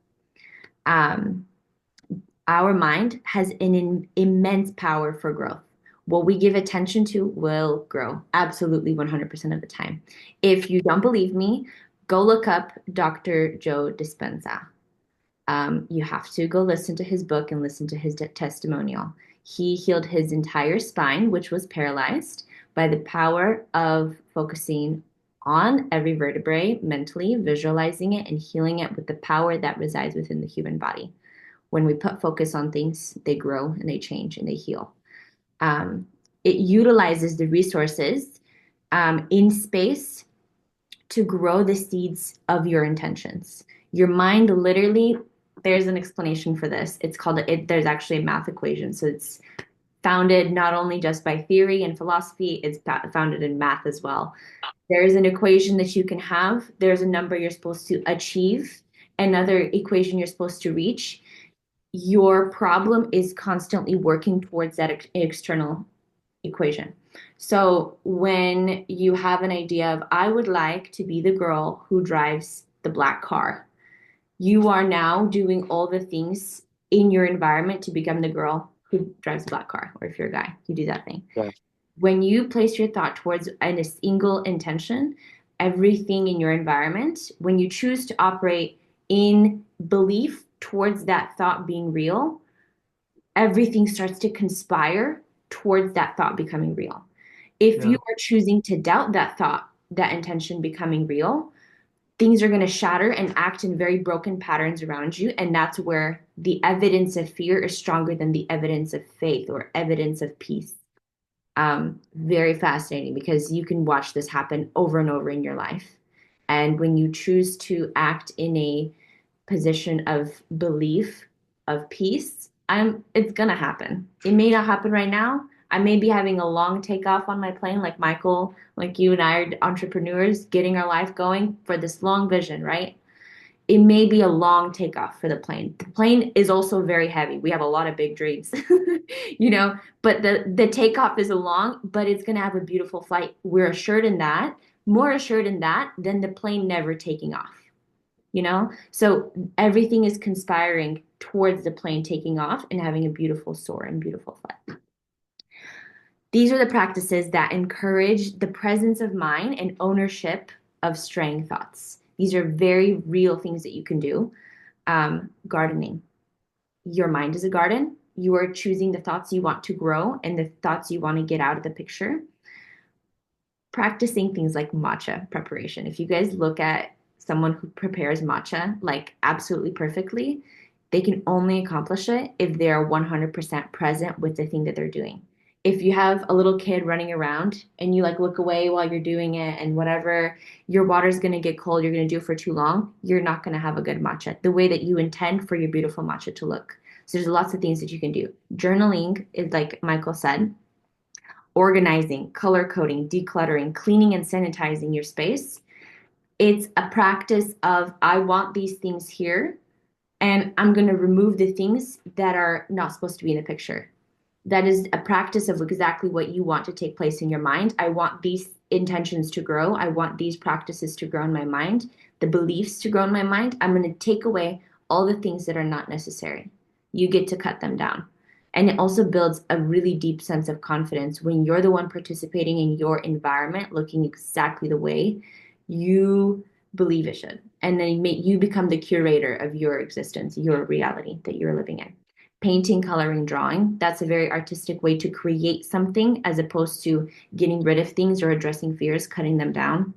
Our mind has an immense power for growth. What we give attention to will grow, absolutely 100% of the time. If you don't believe me, go look up Dr. Joe Dispenza. You have to go listen to his book and listen to his testimonial. He healed his entire spine, which was paralyzed, by the power of focusing on every vertebrae mentally, visualizing it, and healing it with the power that resides within the human body. When we put focus on things, they grow and they change and they heal. It utilizes the resources in space to grow the seeds of your intentions. Your mind literally, there's an explanation for this. It's called, there's actually a math equation. So it's founded not only just by theory and philosophy, it's founded in math as well. There's an equation that you can have. There's a number you're supposed to achieve, another equation you're supposed to reach. Your problem is constantly working towards that external equation. So when you have an idea of, I would like to be the girl who drives the black car, you are now doing all the things in your environment to become the girl who drives the black car, or if you're a guy, you do that thing. Yeah. When you place your thought towards a single intention, everything in your environment, when you choose to operate in belief towards that thought being real, everything starts to conspire towards that thought becoming real. If you are choosing to doubt that thought, that intention becoming real, things are going to shatter and act in very broken patterns around you. And that's where the evidence of fear is stronger than the evidence of faith or evidence of peace. Very fascinating, because you can watch this happen over and over in your life. And when you choose to act in a position of belief, of peace, it's gonna happen. It may not happen right now. I may be having a long takeoff on my plane, like Michael, like you and I are entrepreneurs, getting our life going for this long vision, right? It may be a long takeoff for the plane. The plane is also very heavy. We have a lot of big dreams, but the takeoff is long, but it's gonna have a beautiful flight. We're assured in that, more assured in that than the plane never taking off. So everything is conspiring towards the plane taking off and having a beautiful soar and beautiful flight. These are the practices that encourage the presence of mind and ownership of straying thoughts. These are very real things that you can do. Gardening. Your mind is a garden. You are choosing the thoughts you want to grow and the thoughts you want to get out of the picture. Practicing things like matcha preparation. If you guys look at someone who prepares matcha like absolutely perfectly, They can only accomplish it if they are 100% present with the thing that they're doing. If you have a little kid running around and you like look away while you're doing it and whatever, your water's going to get cold, you're going to do it for too long, you're not going to have a good matcha the way that you intend for your beautiful matcha to look. So there's lots of things that you can do. Journaling is like Michael said, organizing, color coding, decluttering, cleaning and sanitizing your space. It's a practice of I want these things here and I'm going to remove the things that are not supposed to be in the picture. That is a practice of exactly what you want to take place in your mind. I want these intentions to grow. I want these practices to grow in my mind, the beliefs to grow in my mind. I'm going to take away all the things that are not necessary. You get to cut them down. And it also builds a really deep sense of confidence when you're the one participating in your environment, looking exactly the way you believe it should. And then you become the curator of your existence, your reality that you're living in. Painting, coloring, drawing, that's a very artistic way to create something as opposed to getting rid of things or addressing fears, cutting them down.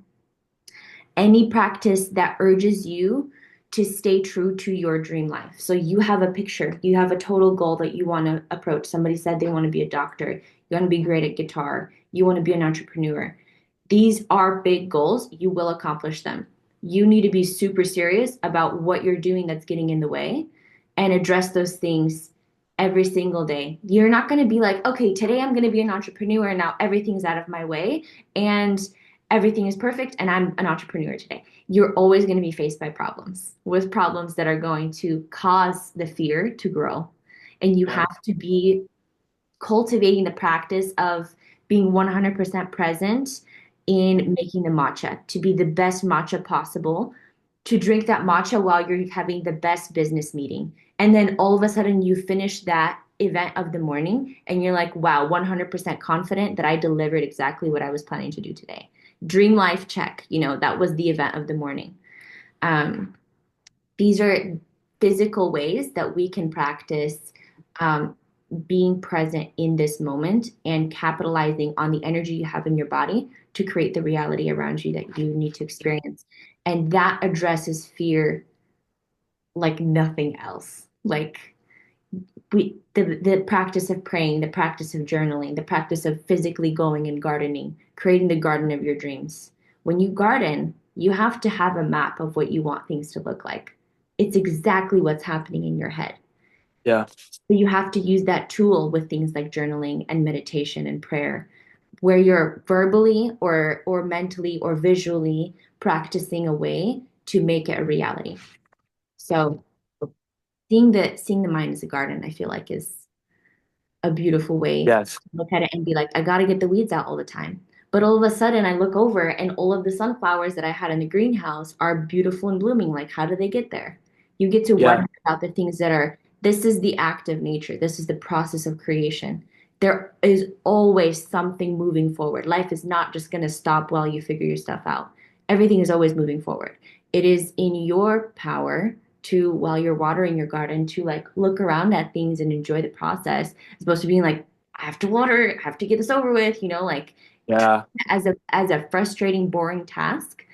Any practice that urges you to stay true to your dream life. So you have a picture, you have a total goal that you want to approach. Somebody said they want to be a doctor, you want to be great at guitar, you want to be an entrepreneur. These are big goals. You will accomplish them. You need to be super serious about what you're doing that's getting in the way and address those things every single day. You're not going to be like, okay, today I'm going to be an entrepreneur. Now everything's out of my way and everything is perfect and I'm an entrepreneur today. You're always going to be faced by problems, with problems that are going to cause the fear to grow. And you have to be cultivating the practice of being 100% present in making the matcha, to be the best matcha possible, to drink that matcha while you're having the best business meeting. And then all of a sudden you finish that event of the morning and you're like, wow, 100% confident that I delivered exactly what I was planning to do today. Dream life check, that was the event of the morning. These are physical ways that we can practice being present in this moment and capitalizing on the energy you have in your body to create the reality around you that you need to experience. And that addresses fear like nothing else. Like the practice of praying, the practice of journaling, the practice of physically going and gardening, creating the garden of your dreams. When you garden, you have to have a map of what you want things to look like. It's exactly what's happening in your head. Yeah. So you have to use that tool with things like journaling and meditation and prayer, where you're verbally or mentally or visually practicing a way to make it a reality. So seeing the mind as a garden, I feel like is a beautiful way Yes. to look at it and be like, I got to get the weeds out all the time. But all of a sudden I look over and all of the sunflowers that I had in the greenhouse are beautiful and blooming. Like, how do they get there? You get to Yeah. wonder about the things this is the act of nature. This is the process of creation. There is always something moving forward. Life is not just going to stop while you figure your stuff out. Everything is always moving forward. It is in your power to, while you're watering your garden, to like look around at things and enjoy the process, as opposed to being like, I have to water, I have to get this over with, like Yeah. as a frustrating, boring task.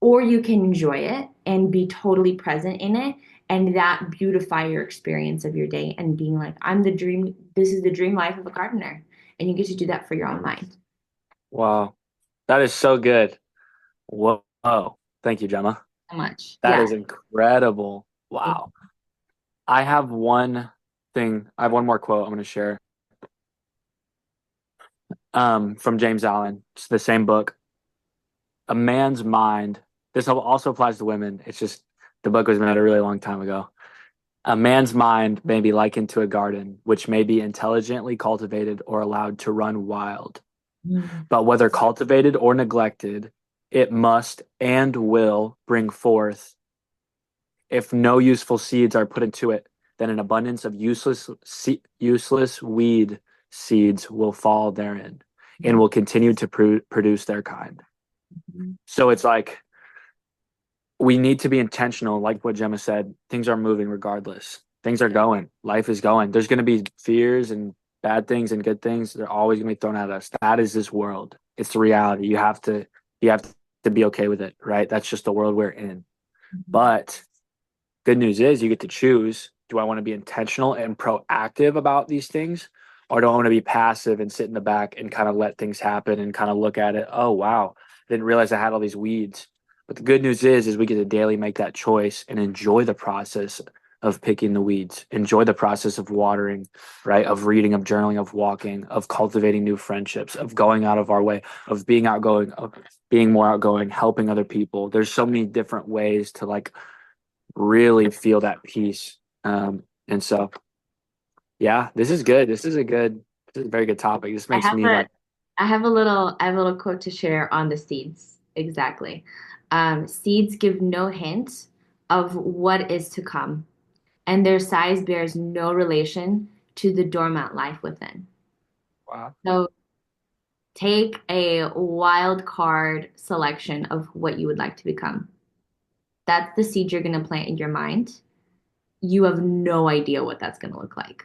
Or you can enjoy it and be totally present in it and that beautify your experience of your day and being like, this is the dream life of a gardener. And you get to do that for your own mind. Wow. That is so good. Whoa. Thank you, Gemma. So much. That Yeah. is incredible. Wow. I have one more quote I'm going to share. From James Allen. It's the same book. A man's mind. This also applies to women. It's just the book was made a really long time ago. A man's mind may be likened to a garden, which may be intelligently cultivated or allowed to run wild. But whether cultivated or neglected, it must and will bring forth. If no useful seeds are put into it, then an abundance of useless weed seeds will fall therein and will continue to produce their kind. So it's like we need to be intentional, like what Gemma said. Things are moving regardless. Things are going. Life is going. There's going to be fears and bad things and good things. They're always going to be thrown at us. That is this world. It's the reality. You have to be okay with it, right? That's just the world we're in. But good news is you get to choose. Do I want to be intentional and proactive about these things? Or do I want to be passive and sit in the back and kind of let things happen and kind of look at it? Oh, wow. Didn't realize I had all these weeds. But the good news is we get to daily make that choice and enjoy the process of picking the weeds, enjoy the process of watering, right? Of reading, of journaling, of walking, of cultivating new friendships, of going out of our way, of being outgoing, of being more outgoing, helping other people. There's so many different ways to like really feel that peace. And so, yeah, this is good. This is a very good topic. This I makes have me a like, I have a little quote to share on the seeds. Exactly. Seeds give no hint of what is to come, and their size bears no relation to the dormant life within. wow. So take a wild card selection of what you would like to become. That's the seed you're going to plant in your mind. You have no idea what that's going to look like,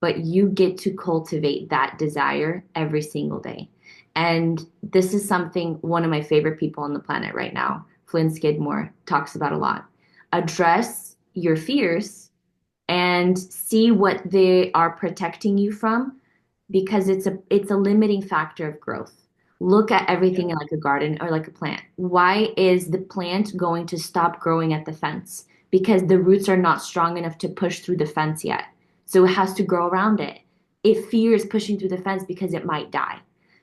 but you get to cultivate that desire every single day. And this is something one of my favorite people on the planet right now, Flynn Skidmore, talks about a lot. Address your fears and see what they are protecting you from because it's a limiting factor of growth. Look at everything like a garden or like a plant. Why is the plant going to stop growing at the fence? Because the roots are not strong enough to push through the fence yet. So it has to grow around it. It fears pushing through the fence because it might die.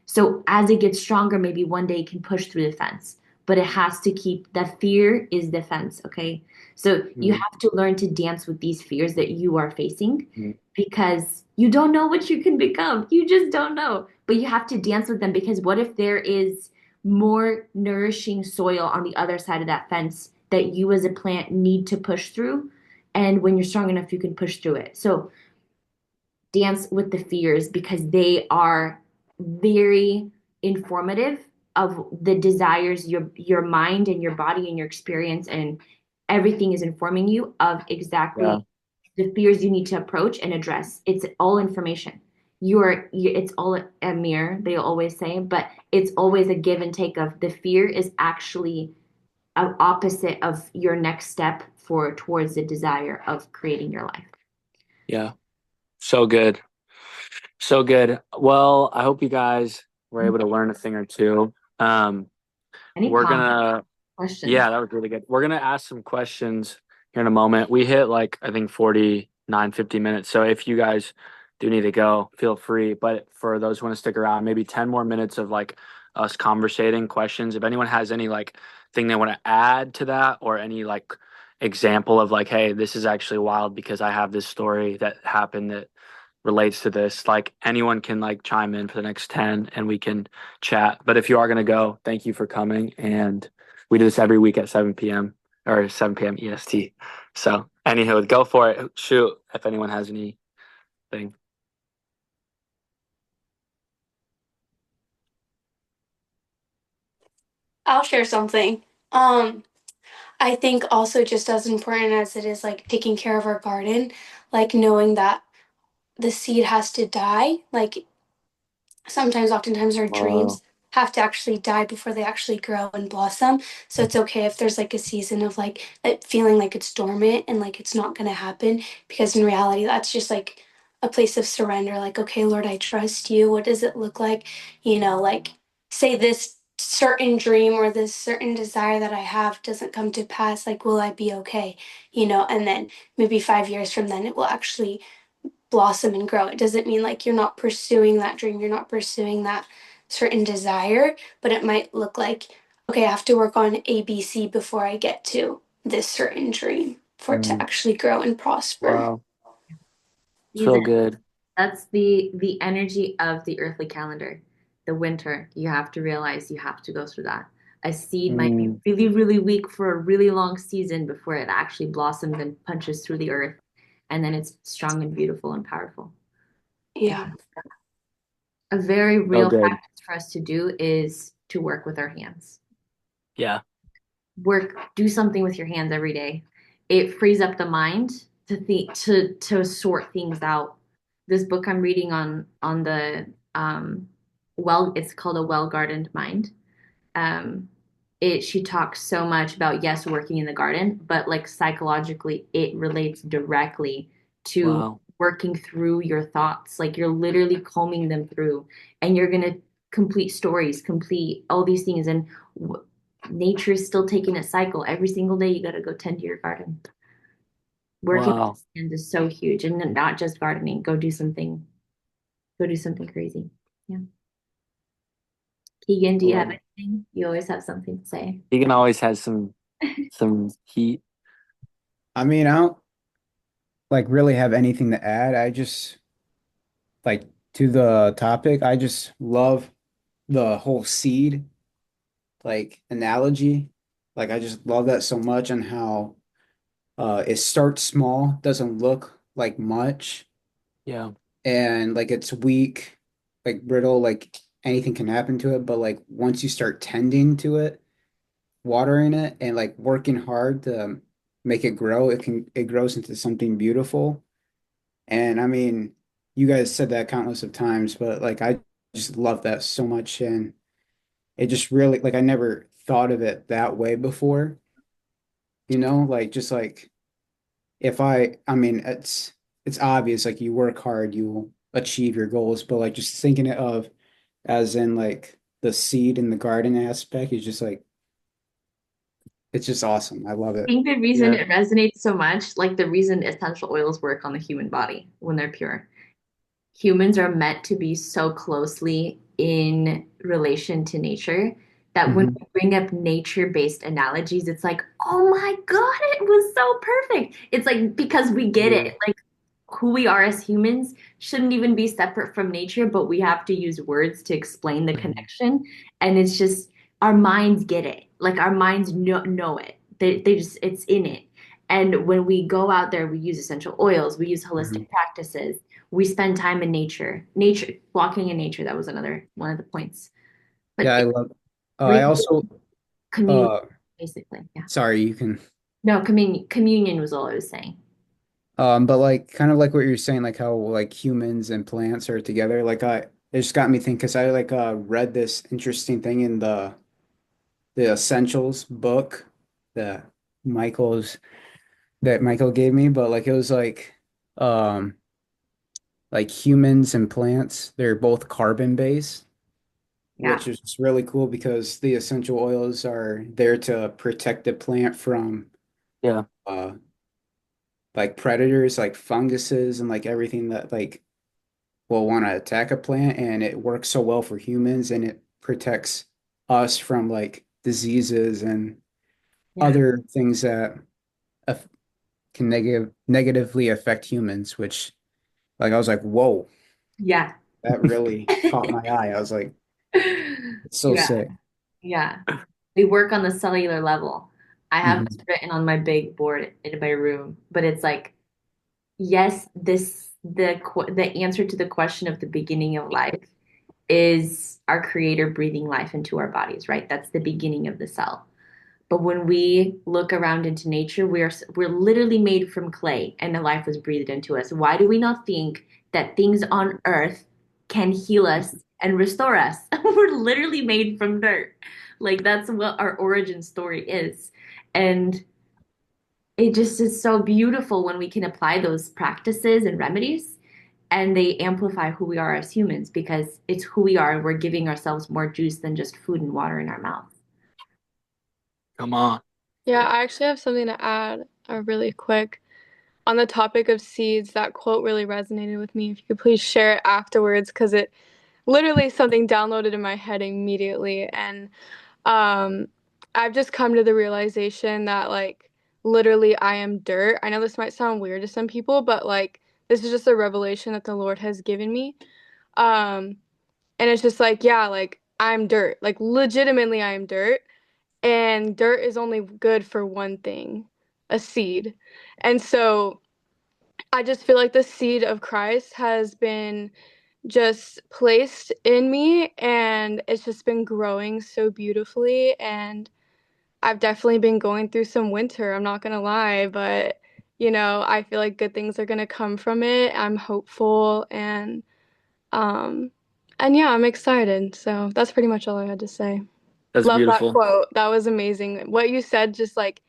So as it gets stronger, maybe one day it can push through the fence. But it has to keep that fear is the fence, okay? So you have to learn to dance with these fears that you are facing Mhm. because you don't know what you can become. You just don't know. But you have to dance with them because what if there is more nourishing soil on the other side of that fence that you as a plant need to push through? And when you're strong enough, you can push through it. So dance with the fears because they are very informative of the desires your mind and your body and your experience and everything is informing you of Yeah. exactly the fears you need to approach and address. It's all information. It's all a mirror, they always say, but it's always a give and take of the fear is actually an opposite of your next step for towards the desire of creating your life. Yeah. So good. So good. Well, I hope you guys were able to learn a thing or two. Any We're comments, gonna, questions? yeah, that was really good. We're gonna ask some questions here in a moment. We hit like, I think 49, 50 minutes. So if you guys do need to go, feel free. But for those who want to stick around, maybe 10 more minutes of like us conversating questions. If anyone has any like thing they want to add to that or any like example of like, hey, this is actually wild because I have this story that happened that relates to this, like anyone can like chime in for the next 10 and we can chat. But if you are going to go, thank you for coming. And we do this every week at 7 p.m. or 7 p.m. EST. So anywho, go for it. Shoot if anyone has anything. I'll share something. Um, I think also just as important as it is like taking care of our garden, like knowing that the seed has to die, like sometimes oftentimes our Wow. dreams have to actually die before they actually grow and blossom. So it's okay if there's like a season of like feeling like it's dormant and like it's not going to happen because in reality that's just like a place of surrender, like okay Lord, I trust you. What does it look like, like say this certain dream or this certain desire that I have doesn't come to pass, like will I be okay, and then maybe 5 years from then it will actually blossom and grow. It doesn't mean like you're not pursuing that dream, you're not pursuing that certain desire, but it might look like, okay, I have to work on ABC before I get to this certain dream for it to Mm, actually grow and prosper. wow. So Season. good. That's the energy of the earthly calendar. The winter, you have to realize you have to go through that. A seed might be Mm, really, really weak for a really long season before it actually blossoms and punches through the earth. And then it's strong and beautiful and powerful. Yeah. And a very so real good. practice for us to do is to work with our hands. Yeah. Do something with your hands every day. It frees up the mind to think to sort things out. This book I'm reading on the it's called A Well Gardened Mind. Um she talks so much about, yes, working in the garden, but like psychologically, it relates directly to Wow. working through your thoughts. Like you're literally combing them through, and you're gonna complete stories, complete all these things, and w nature is still taking a cycle. Every single day, you gotta go tend to your garden. Working Wow. is so huge, and not just gardening. Go do something crazy. Yeah. Keegan, do I you have love it. anything? You always have something to say. Keegan always has some heat. I mean, I don't like really have anything to add. I just like to the topic. I just love the whole seed like analogy. Like I just love that so much and how it starts small, doesn't look like much, Yeah. and like it's weak, like brittle, like anything can happen to it. But like once you start tending to it, watering it, and like working hard to make it grow, it grows into something beautiful. And I mean, you guys said that countless of times, but like I just love that so much, and it just really like I never thought of it that way before, like just like if I mean it's obvious like you work hard, you will achieve your goals, but like just thinking it of as in like the seed in the garden aspect is just like it's just awesome. I love I it. think the reason Yeah. it resonates so much, like the reason essential oils work on the human body when they're pure. Humans are meant to be so closely in relation to nature that when Hmm. we bring up nature-based analogies, it's like, oh my God, it was so perfect. It's like because we get Yeah. it. Like who we are as humans shouldn't even be separate from nature, but we have to use words to explain the connection. And it's just our minds get it. Like our minds know it. They just it's in it. And when we go out there, we use essential oils, we use Hmm. holistic practices, we spend time in nature, walking in nature. That was another one of the points. But Yeah, I it love I brings also communion, uh basically. Yeah. sorry, you can No, communion was all I was saying. but like kind of like what you're saying, like how like humans and plants are together. Like it just got me thinking because I like read this interesting thing in the Essentials book that Michael's that Michael gave me, but like it was um like humans and plants, they're both carbon based, Yeah. which is just really cool because the essential oils are there to protect the plant from Yeah. uh like predators like funguses and like everything that like will want to attack a plant, and it works so well for humans and it protects us from like diseases and Yeah. other things that aff- can negatively affect humans, which like I was like, whoa, Yeah. that really caught my eye. I was like, it's so Yeah. sick. Yeah. We work on the cellular level. I have this Hmm. written on my big board in my room, but it's like, yes, the answer to the question of the beginning of life is our creator breathing life into our bodies, right? That's the beginning of the cell. But when we look around into nature, we're literally made from clay and the life was breathed into us. Why do we not think that things on earth can heal us and restore us? We're literally made from dirt. Like that's what our origin story is. And it just is so beautiful when we can apply those practices and remedies and they amplify who we are as humans because it's who we are. We're giving ourselves more juice than just food and water in our mouth. Come on. Yeah, I actually have something to add, really quick. On the topic of seeds, that quote really resonated with me. If you could please share it afterwards, because it literally something downloaded in my head immediately. And um, I've just come to the realization that, like, literally, I am dirt. I know this might sound weird to some people, but like, this is just a revelation that the Lord has given me. Um, and it's just like, yeah, like, I'm dirt. Like, legitimately, I am dirt. And dirt is only good for one thing, a seed. And so I just feel like the seed of Christ has been just placed in me and it's just been growing so beautifully. And I've definitely been going through some winter, I'm not gonna lie, but I feel like good things are gonna come from it. I'm hopeful um and yeah, I'm excited. So that's pretty much all I had to say. That's Love that beautiful. quote. That was amazing. What you said just like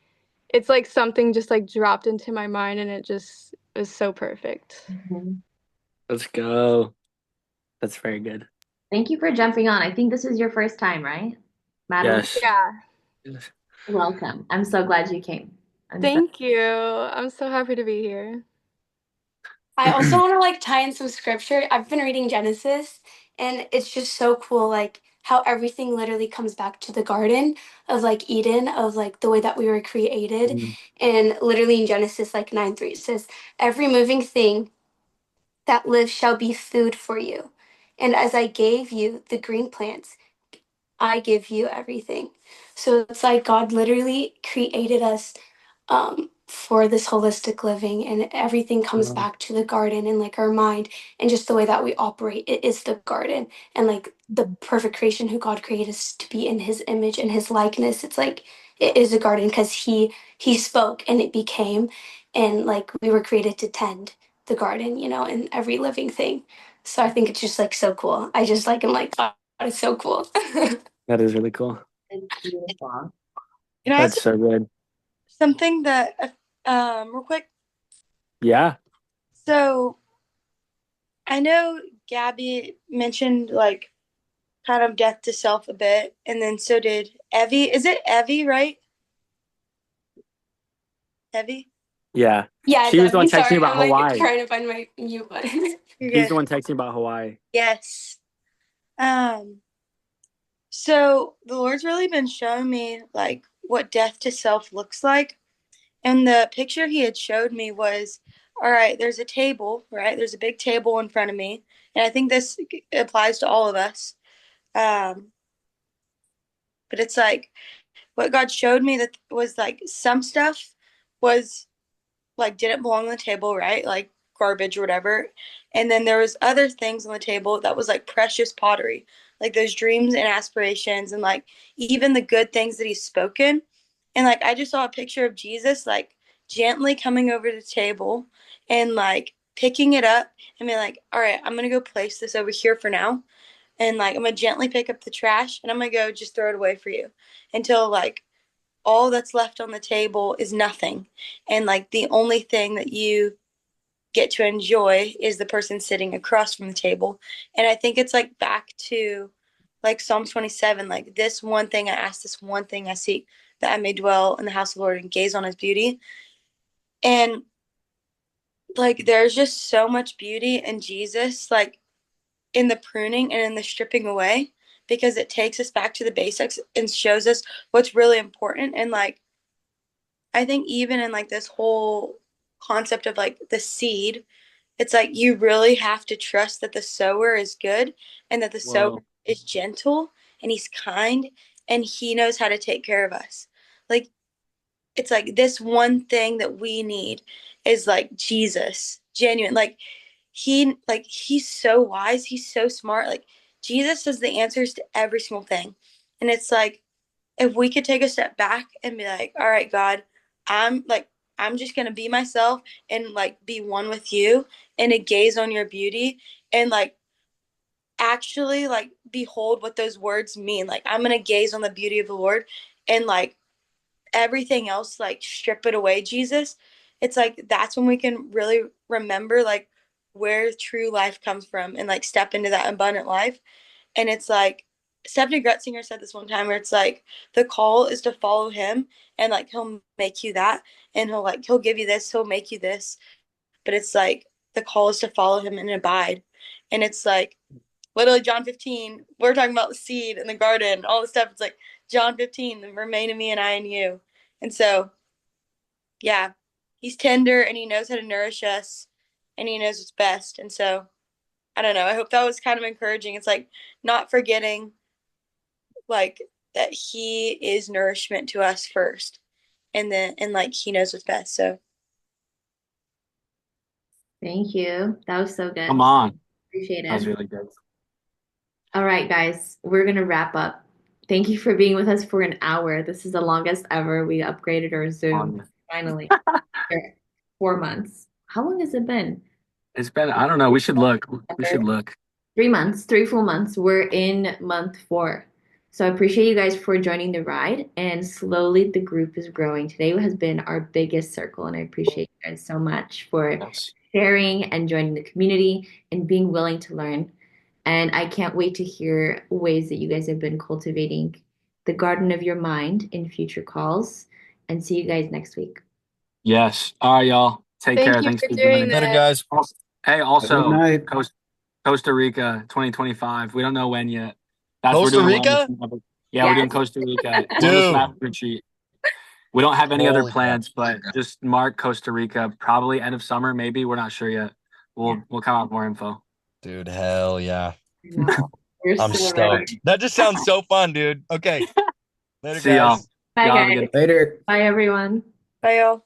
it's like something just like dropped into my mind and it just was so perfect. Mhm. Let's go. That's very good. Thank you for jumping on. I think this is your first time, right, Madeline? Yes. Yeah. Yes. Welcome. I'm so glad you came. I'm so Thank you. I'm so happy to be here. I also want to like tie in some scripture. I've been reading Genesis and it's just so cool like how everything literally comes back to the garden of like Eden of like the way that we were created. Mm. And literally in Genesis like 9:3 it says every moving thing that lives shall be food for you. And as I gave you the green plants, I give you everything. So it's like God literally created us for this holistic living, and everything comes Wow. back to the garden and like our mind and just the way that we operate. It is the garden and like the perfect creation who God created us to be in His image and His likeness. It's like it is a garden because He spoke and it became, and like we were created to tend the garden, you know, and every living thing. So I think it's just like so cool. I just like am like, oh, it's so cool. That is really cool. it's beautiful. Can I That's say so good. something that, real quick? Yeah. So I know Gabby mentioned like kind of death to self a bit, and then so did Evie. Is it Evie, right? Evie? Yeah. Yeah, She was the one Debbie. texting me Sorry, about I'm like Hawaii. trying to find my mute button. You're He's the good. one texting about Hawaii. Yes. Um, so the Lord's really been showing me like what death to self looks like. And the picture he had showed me was, all right, there's a table, right? There's a big table in front of me. And I think this applies to all of us. Um, but it's like what God showed me that was like some stuff was like didn't belong on the table, right? Like garbage or whatever. And then there was other things on the table that was like precious pottery, like those dreams and aspirations and like even the good things that he's spoken. And like I just saw a picture of Jesus like gently coming over to the table and like picking it up and being like, all right, I'm gonna go place this over here for now. And like I'm gonna gently pick up the trash and I'm gonna go just throw it away for you until like all that's left on the table is nothing. And like the only thing that you get to enjoy is the person sitting across from the table. And I think it's like back to like Psalm 27, like this one thing I ask, this one thing I seek, that I may dwell in the house of the Lord and gaze on his beauty. And like there's just so much beauty in Jesus, like in the pruning and in the stripping away, because it takes us back to the basics and shows us what's really important. And like I think even in like this whole concept of like the seed, it's like you really have to trust that the sower is good and that the sower Whoa. is gentle and he's kind and he knows how to take care of us. Like it's like this one thing that we need is like Jesus, genuine. Like he's so wise, he's so smart. Like Jesus has the answers to every single thing. And it's like if we could take a step back and be like, all right, God, I'm just gonna be myself and like be one with you and to gaze on your beauty and like actually like behold what those words mean. Like I'm gonna gaze on the beauty of the Lord and like everything else, like strip it away, Jesus. It's like that's when we can really remember like where true life comes from and like step into that abundant life. And it's like Stephanie Gretzinger said this one time where it's like the call is to follow him and like he'll make you that and he'll give you this, he'll make you this. But it's like the call is to follow him and abide. And it's like literally John 15, we're talking about the seed in the garden, all the stuff. It's like John 15, remain in me and I in you. And so, yeah, he's tender and he knows how to nourish us and he knows what's best. And so, I don't know. I hope that was kind of encouraging. It's like not forgetting like that he is nourishment to us first and like he knows what's best. So Thank you. That was so good. Come on. Appreciate That was it. really good. All right, guys, we're gonna wrap up. Thank you for being with us for an hour. This is the longest ever. We upgraded our Zoom finally after 4 months. How long has it been? It's been, I don't know. We should look. We should look. 3 months, 3 full months. We're in month 4. So I appreciate you guys for joining the ride, and slowly the group is growing. Today has been our biggest circle, and I appreciate you guys so much for Yes. sharing and joining the community and being willing to learn. And I can't wait to hear ways that you guys have been cultivating the garden of your mind in future calls. And see you guys next week. Yes. All right, y'all. Take Thank care. you Thanks for for doing joining. this. Later, guys. Hey, Good also, night. Costa Rica 2025. We don't know when yet. We're Costa doing Rica? Yeah, we're doing Yes. Costa Rica. Wellness Dude. Master Retreat. We don't have any other Holy crap. plans, but just mark Costa Rica probably end of summer, maybe. We're not sure yet. We'll come out with more info. Dude, hell yeah. Wow. We're I'm so stoked. ready. That just sounds so fun, dude. Okay. Later, See y'all. guys. Bye, Y'all have a guys. good Later. Bye, everyone. Bye, y'all.